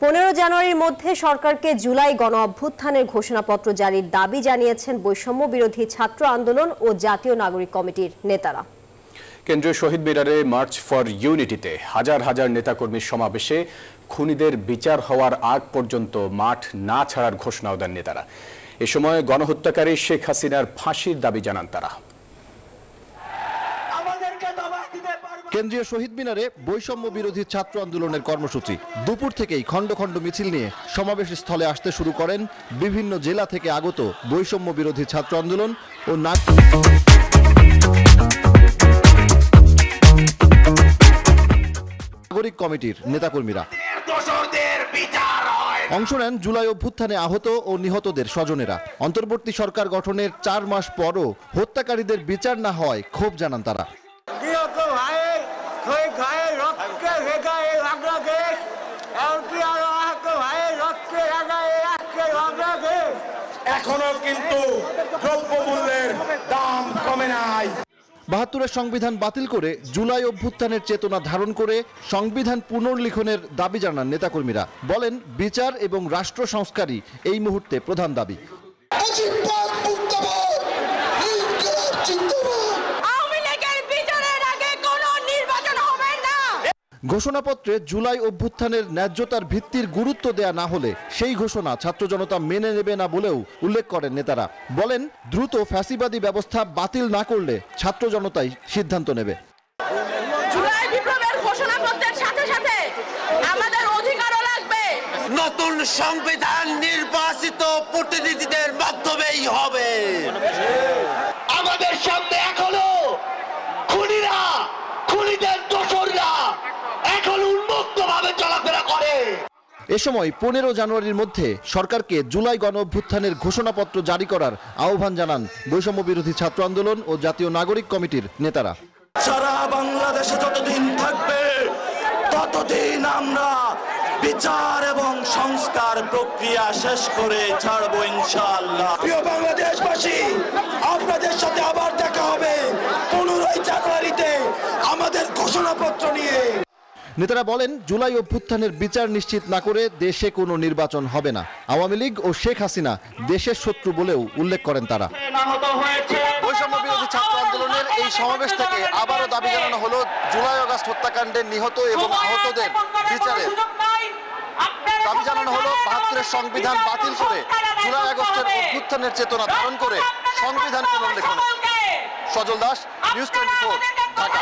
15 জানুয়ারির মধ্যে সরকারকে জুলাই গণ অভ্যুত্থানের ঘোষণাপত্র জারির দাবি জানিয়েছেন বৈষম্য বিরোধী ছাত্র আন্দোলন ও জাতীয় নাগরিক কমিটির নেতারা। কেন্দ্রীয় শহীদ মিনারে মার্চ ফর ইউনিটিতে হাজার হাজার নেতাকর্মীর সমাবেশে খুনিদের বিচার হওয়ার আগ পর্যন্ত মাঠ না ছাড়ার ঘোষণাও দেন নেতারা। এ সময় গণহত্যাকারী শেখ হাসিনার ফাঁসির দাবি জানান তারা। কেন্দ্রীয় শহীদ মিনারে বৈষম্য বিরোধী ছাত্র আন্দোলনের কর্মসূচি। দুপুর থেকেই খণ্ড খণ্ড মিছিল নিয়ে সমাবেশ স্থলে আসতে শুরু করেন বিভিন্ন জেলা থেকে আগত বৈষম্য বিরোধী ছাত্র আন্দোলন ও নাগরিক কমিটির নেতাকর্মীরা। অংশ নেন জুলাই অভ্যুত্থানে আহত ও নিহতদের স্বজনেরা। অন্তর্বর্তী সরকার গঠনের 4 মাস পরও হত্যাকারীদের বিচার না হওয়ায় ক্ষোভ জানান তারা। এখনো কিন্তু দ্রব্যমূল্যের দাম কমে নাই। 72-এর সংবিধান বাতিল করে জুলাই অভ্যুত্থানের চেতনা ধারণ করে সংবিধান পুনর্লিখনের দাবি জানান নেতাকর্মীরা। বলেন, বিচার এবং রাষ্ট্র সংস্কারই এই মুহূর্তে প্রধান দাবি। ঘোষণাপত্রে জুলাই অভ্যুত্থানের ন্যায্যতার ভিত্তির গুরুত্ব দেয়া না হলে সেই ঘোষণা ছাত্র জনতা মেনে নেবে না বলেও উল্লেখ করেন নেতারা। বলেন, দ্রুত ফ্যাসিবাদী ব্যবস্থা বাতিল না করলে ছাত্র জনতাই সিদ্ধান্ত নেবে। জুলাই বিপ্লবের ঘোষণাপত্রের সাথে সাথে আমাদের অধিকারও লাগবে। নতুন সংবিধান নির্বাচিত প্রতিনিধিদের মাধ্যমেই হবে। আমাদের সামনে এখনো খুনিরা, খুনিদের দোসররা এখন উন্মুক্তভাবে চলাফেরা করে। এ সময় 15 জানুয়ারির মধ্যে সরকারকে জুলাই গণ অভ্যুত্থানের ঘোষণাপত্র জারি করার আহ্বান জানান বৈষম্য বিরোধী ছাত্র আন্দোলন ও জাতীয় নাগরিক কমিটির নেতারা। সারা বাংলাদেশে যতদিন থাকবে ততদিন আমরা বিচার এবং সংস্কার প্রক্রিয়া শেষ করে ছাড়বো ইনশাআল্লাহ। প্রিয় বাংলাদেশবাসী, আপনাদের সাথে আবার দেখা হবে 15 জানুয়ারিতে আমাদের ঘোষণাপত্র নিয়ে। নেতারা বলেন, জুলাই অভ্যুত্থানের বিচার নিশ্চিত না করে দেশে কোনো নির্বাচন হবে না। আওয়ামী লীগ ও শেখ হাসিনা দেশের শত্রু বলেও উল্লেখ করেন তারা। বৈষম্য বিরোধী ছাত্র আন্দোলনের এই সমাবেশ থেকে আবারও দাবি জানানো হলো জুলাই আগস্ট হত্যাকাণ্ডের নিহত এবং আহতদের বিচারের। দাবি জানানো হলো 72-এর সংবিধান বাতিল করে জুলাই আগস্টের অভ্যুত্থানের চেতনা ধারণ করে সংবিধান পুনর্লেখন। সজল দাস, নিউজ 24, ঢাকা।